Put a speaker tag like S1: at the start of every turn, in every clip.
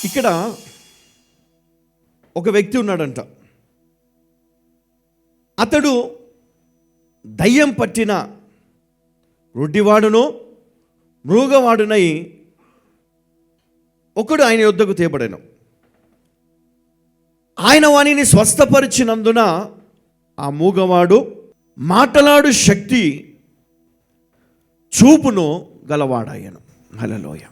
S1: ఇక్కడ ఒక వ్యక్తి ఉన్నాడంట. అతడు దయ్యం పట్టిన రొడ్డివాడును మృగవాడునై ఒకడు ఆయన యొద్దకు తేబడెను. ఆయన వానిని స్వస్థపరిచినందున ఆ మూగవాడు మాటలాడు శక్తి చూపును గలవాడాయను. హల్లెలూయ.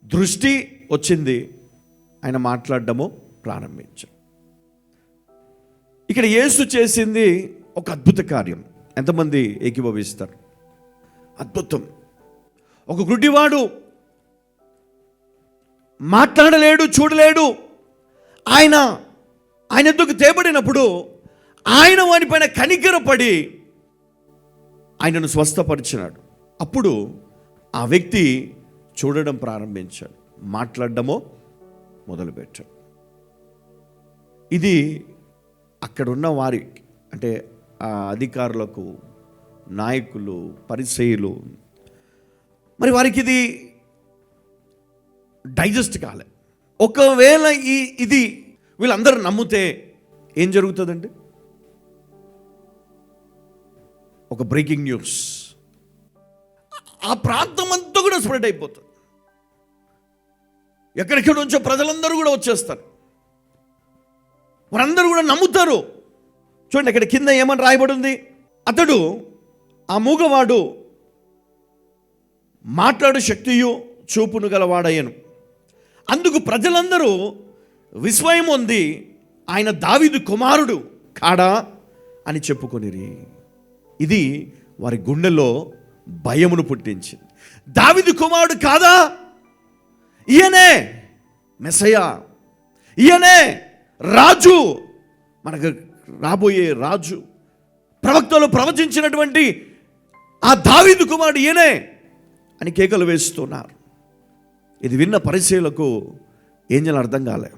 S1: దృష్టి వచ్చింది, ఆయన మాట్లాడడము ప్రారంభించాడు. ఇక్కడ యేసు చేసింది ఒక అద్భుత కార్యం. ఎంతమంది ఏకీభవిస్తారు? అద్భుతం. ఒక గుడ్డివాడు మాట్లాడలేడు, చూడలేడు. ఆయన ఎద్దుకు తేబడినప్పుడు ఆయన వానిపైన కనికరపడి ఆయనను స్వస్థపరిచినాడు. అప్పుడు ఆ వ్యక్తి చూడడం ప్రారంభించాడు, మాట్లాడడమో మొదలుపెట్టాడు. ఇది అక్కడున్న వారి, అంటే ఆ అధికారులకు, నాయకులు, పరిసయ్యులు, మరి వారికి ఇది డైజెస్ట్ కాలే. ఒకవేళ ఇది వీళ్ళందరూ నమ్మితే ఏం జరుగుతుందండి? ఒక బ్రేకింగ్ న్యూస్ ఆ ప్రాంతం అంతా కూడా స్ప్రెడ్ అయిపోతుంది. ఎక్కడెక్కడి నుంచో ప్రజలందరూ కూడా వచ్చేస్తారు, వారందరూ కూడా నమ్ముతారు. చూడండి, అక్కడ కింద ఏమని రాయబడి ఉంది? అతడు, ఆ మూగవాడు మాట్లాడు శక్తియు చూపును గలవాడయ్యను. అందుకు ప్రజలందరూ విస్మయం ఉంది, ఆయన దావీదు కుమారుడు కాడా అని చెప్పుకొనిరి. ఇది వారి గుండెలో భయమును పుట్టించింది. దావీదు కుమారుడు కాదా? ఈయనే మెస్సయ్య, ఈయనే రాజు, మనకు రాబోయే రాజు, ప్రవక్తలు ప్రవచించినటువంటి ఆ దావీదు కుమారుడు ఈయనే అని కేకలు వేస్తున్నారు. ఇది విన్న పరిసయ్యులకు ఏం చేయాలో అర్థం కాలే.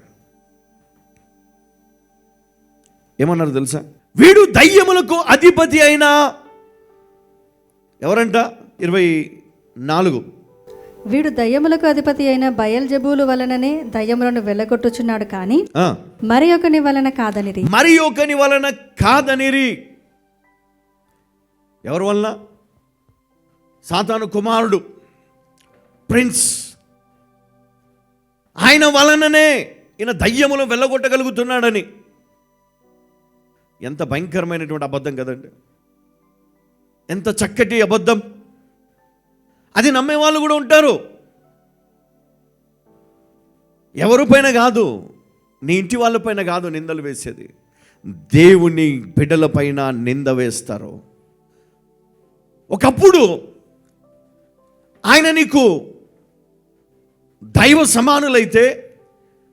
S1: ఏమన్నారు తెలుసా? వీడు దయ్యములకు అధిపతి అయిన ఎవరంట? 24.
S2: వీడు దయ్యములకు అధిపతి అయిన బయల్జెబూలు వలననే దయ్యములను వెళ్ళగొట్టుచున్నాడు, కానీ మరి ఒకని వలన కాదనిరి.
S1: మరి ఒకని వలన కాదనిరి. ఎవరి వలన? సాతాను కుమారుడు, ప్రిన్స్, ఆయన వలననే ఈయన దయ్యములు వెళ్ళగొట్టగలుగుతున్నాడని. ఎంత భయంకరమైనటువంటి అబద్ధం కదండి! ఎంత చక్కటి అబద్ధం! అది నమ్మే వాళ్ళు కూడా ఉంటారు. ఎవరిపైన కాదు, నీ ఇంటి వాళ్ళపైన కాదు నిందలు వేసేది, దేవుని బిడ్డలపైన నింద వేస్తారు. ఒకప్పుడు ఆయన నీకు దైవ సమానులైతే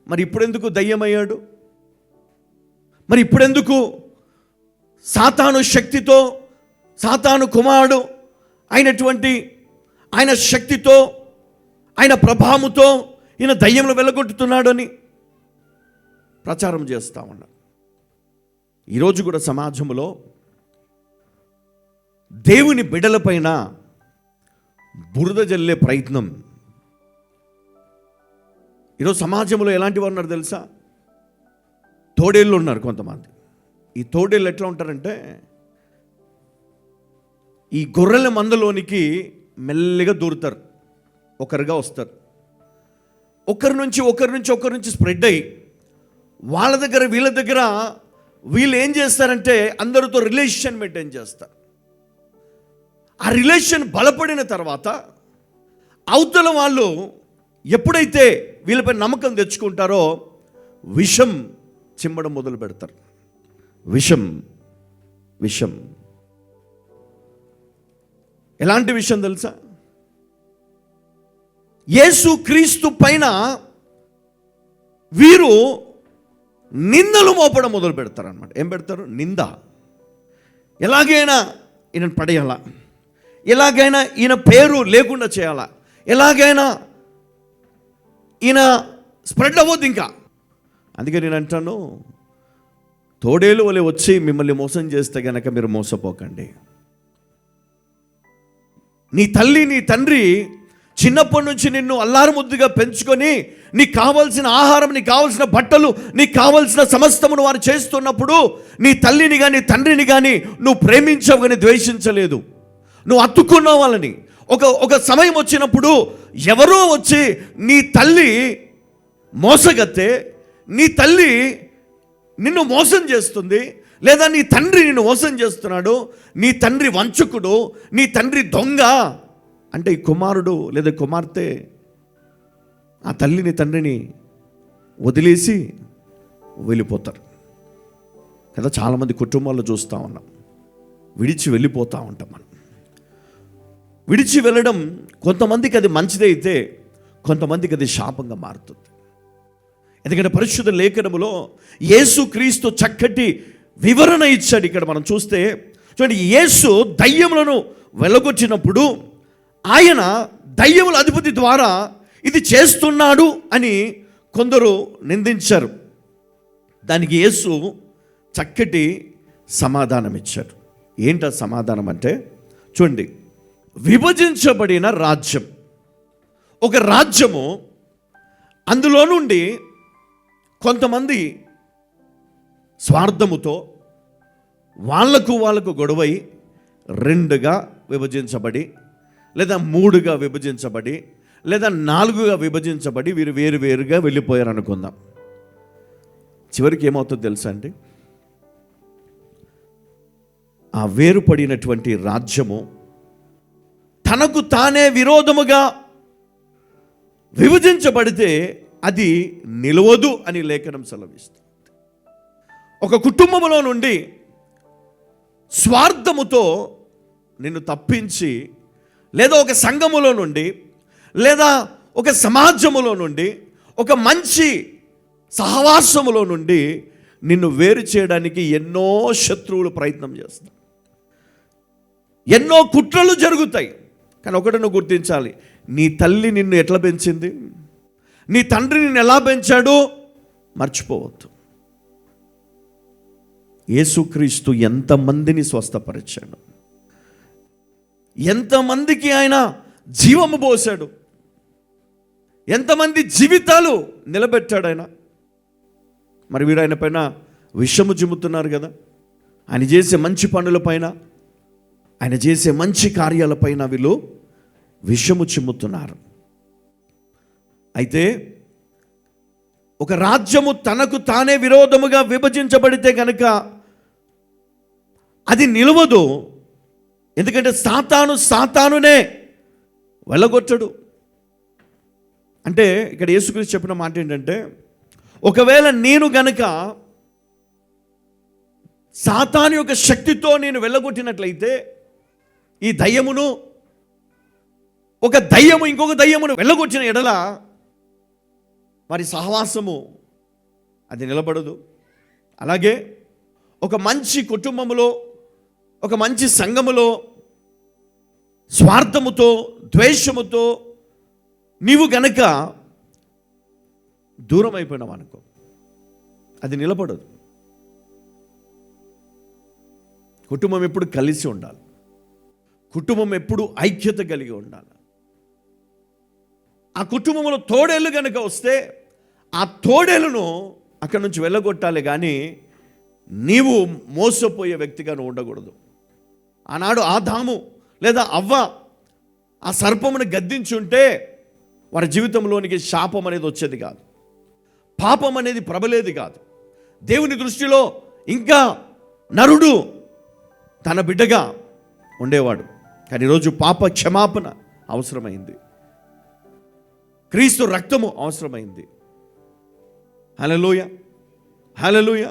S1: మరి ఇప్పుడెందుకు దయ్యమయ్యాడు? మరి ఇప్పుడెందుకు సాతాను శక్తితో, సాతాను కుమారుడు అయినటువంటి ఆయన శక్తితో, ఆయన ప్రభావముతో ఈయన దయ్యంలో వెళ్ళగొట్టుతున్నాడు అని ప్రచారం చేస్తా ఉన్నారు. ఈరోజు కూడా సమాజంలో దేవుని బిడ్డలపైన బురద జల్లే ప్రయత్నం. ఈరోజు సమాజంలో ఎలాంటి వారు ఉన్నారు తెలుసా? తోడేళ్ళు ఉన్నారు కొంతమంది. ఈ తోడేళ్ళు ఎట్లా ఉంటారంటే, ఈ గొర్రెల మందలోనికి మెల్లిగా దూరుతారు, ఒకరుగా వస్తారు. ఒకరి నుంచి స్ప్రెడ్ అయ్యి వాళ్ళ దగ్గర వీళ్ళ దగ్గర వీళ్ళు ఏం చేస్తారంటే అందరితో రిలేషన్ మెయింటైన్ చేస్తారు. ఆ రిలేషన్ బలపడిన తర్వాత అవతల వాళ్ళు ఎప్పుడైతే వీళ్ళపై నమ్మకం తెచ్చుకుంటారో విషం చిమ్మడం మొదలు పెడతారు. విషం ఎలాంటి విషయం తెలుసా? యేసు క్రీస్తు పైన వీరు నిందలు మోపడం మొదలు పెడతారు అన్నమాట. ఏం పెడతారు? నింద. ఎలాగైనా ఈయనను పడేయాలా, ఎలాగైనా ఈయన పేరు లేకుండా చేయాలా, ఎలాగైనా ఈయన స్ప్రెడ్ అవ్వద్దు ఇంకా. అందుకే నేను అంటాను, తోడేలు వలె వచ్చి మిమ్మల్ని మోసం చేస్తే గనక మీరు మోసపోకండి. నీ తల్లి నీ తండ్రి చిన్నప్పటి నుంచి నిన్ను అల్లారు ముద్దుగా పెంచుకొని నీకు కావాల్సిన ఆహారం, నీకు కావాల్సిన బట్టలు, నీకు కావాల్సిన సమస్తమును వారు చేస్తున్నప్పుడు నీ తల్లిని కానీ తండ్రిని కానీ నువ్వు ప్రేమించవు కానీ ద్వేషించలేదు. నువ్వు అత్తుకున్నావు వాళ్ళని. ఒక సమయం వచ్చినప్పుడు ఎవరో వచ్చి నీ తల్లి మోసగత్తే, నీ తల్లి నిన్ను మోసం చేస్తుంది, లేదా నీ తండ్రి నిన్ను మోసం చేస్తున్నాడు, నీ తండ్రి వంచకుడు, నీ తండ్రి దొంగ అంటే ఈ కుమారుడు లేదా కుమార్తె ఆ తల్లిని తండ్రిని వదిలేసి వెళ్ళిపోతారు కదా. చాలామంది కుటుంబాల్లో చూస్తూ ఉన్నాం, విడిచి వెళ్ళిపోతూ ఉంటాం మనం. విడిచి వెళ్ళడం కొంతమందికి అది మంచిదైతే కొంతమందికి అది శాపంగా మారుతుంది. ఎందుకంటే పరిశుద్ధ లేఖనములో యేసుక్రీస్తు చక్కటి వివరణ ఇచ్చాడు. ఇక్కడ మనం చూస్తే చూడండి, యేసు దయ్యములను వెళ్ళగొట్టినప్పుడు ఆయన దయ్యముల అధిపతి ద్వారా ఇది చేస్తున్నాడు అని కొందరు నిందించారు. దానికి యేసు చక్కటి సమాధానం ఇచ్చారు. ఏంటా సమాధానం అంటే చూడండి, విభజించబడిన రాజ్యం, ఒక రాజ్యము, అందులో నుండి కొంతమంది స్వార్థముతో వాళ్ళకు గొడవై రెండుగా విభజించబడి, లేదా మూడుగా విభజించబడి, లేదా నాలుగుగా విభజించబడి వీరు వేరుగా వెళ్ళిపోయారు అనుకుందాం. చివరికి ఏమవుతుందో తెలుసా అండి, ఆ వేరుపడినటువంటి రాజ్యము తనకు తానే విరోధముగా విభజించబడితే అది నిలవదు అని లేఖనం సెలవిస్తుంది. ఒక కుటుంబంలో నుండి స్వార్థముతో నిన్ను తప్పించి, లేదా ఒక సంఘములో నుండి, లేదా ఒక సమాజములో నుండి, ఒక మంచి సహవాసములో నుండి నిన్ను వేరు చేయడానికి ఎన్నో శత్రువులు ప్రయత్నం చేస్తారు, ఎన్నో కుట్రలు జరుగుతాయి. కానీ ఒకటి నువ్వు గుర్తించాలి, నీ తల్లి నిన్ను ఎట్లా పెంచింది, నీ తండ్రి నిన్ను ఎలా పెంచాడో మర్చిపోవద్దు. యేసుక్రీస్తు ఎంతమందిని స్వస్థపరిచాడు, ఎంతమందికి ఆయన జీవము పోశాడు, ఎంతమంది జీవితాలు నిలబెట్టాడు ఆయన. మరి వీరు ఆయన పైన విషము చిమ్ముతున్నారు కదా. ఆయన చేసే మంచి పనుల పైన, ఆయన చేసే మంచి కార్యాలపైన వీళ్ళు విషము చిమ్ముతున్నారు. అయితే ఒక రాజ్యము తనకు తానే విరోధముగా విభజించబడితే కనుక అది నిలవదు. ఎందుకంటే సాతానునే వెళ్ళగొట్టడు. అంటే ఇక్కడ యేసుక్రీస్తు చెప్పిన మాట ఏంటంటే, ఒకవేళ నేను గనక సాతాను యొక్క శక్తితో నేను వెళ్ళగొట్టినట్లయితే, ఈ దయ్యమును, ఒక దయ్యము ఇంకొక దయ్యమును వెళ్ళగొట్టిన ఎడల మరి సహవాసము అది నిలబడదు. అలాగే ఒక మంచి కుటుంబములో, ఒక మంచి సంఘములో స్వార్థముతో, ద్వేషముతో నీవు గనక దూరం అయిపోయినావు అనుకో, అది నిలబడదు. కుటుంబం ఎప్పుడు కలిసి ఉండాలి, కుటుంబం ఎప్పుడు ఐక్యత కలిగి ఉండాలి. ఆ కుటుంబంలో తోడేళ్ళు కనుక వస్తే ఆ తోడేళ్ళను అక్కడి నుంచి వెళ్ళగొట్టాలి, కానీ నీవు మోసపోయే వ్యక్తిగా నువ్వు ఉండకూడదు. ఆనాడు ఆదాము లేదా అవ్వ ఆ సర్పమును గద్దించుంటే వారి జీవితంలోనికి శాపం అనేది వచ్చేది కాదు, పాపం అనేది ప్రబలేది కాదు. దేవుని దృష్టిలో ఇంకా నరుడు తన బిడ్డగా ఉండేవాడు. కానీ ఈరోజు పాప క్షమాపణ అవసరమైంది, క్రీస్తు రక్తము అవసరమైంది. హల్లెలూయా, హల్లెలూయా.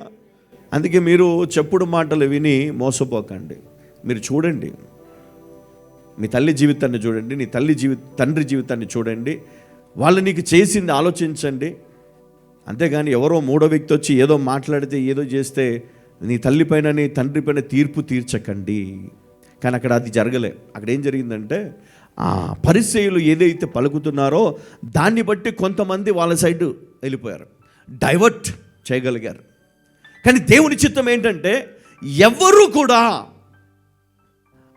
S1: అందుకే మీరు చెప్పుడు మాటలు విని మోసపోకండి. మీరు చూడండి, మీ తల్లి జీవితాన్ని చూడండి, నీ తండ్రి జీవితాన్ని చూడండి, వాళ్ళు నీకు చేసింది ఆలోచించండి. అంతేగాని ఎవరో మూడో వ్యక్తి వచ్చి ఏదో మాట్లాడితే, ఏదో చేస్తే నీ తల్లి పైన నీ తండ్రి పైన తీర్పు తీర్చకండి. కానీ అక్కడ అది జరగలే. అక్కడ ఏం జరిగిందంటే, ఆ పరిసయ్యులు ఏదైతే పలుకుతున్నారో దాన్ని బట్టి కొంతమంది వాళ్ళ సైడ్ వెళ్ళిపోయారు, డైవర్ట్ చేయగలిగారు. కానీ దేవుని చిత్తం ఏంటంటే, ఎవరు కూడా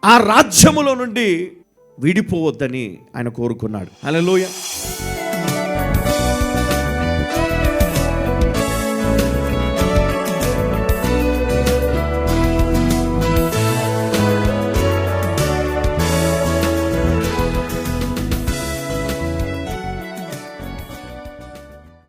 S1: ఆ రాజ్యములో నుండి విడిపోవద్దని ఆయన కోరుకున్నాడు. హల్లెలూయా.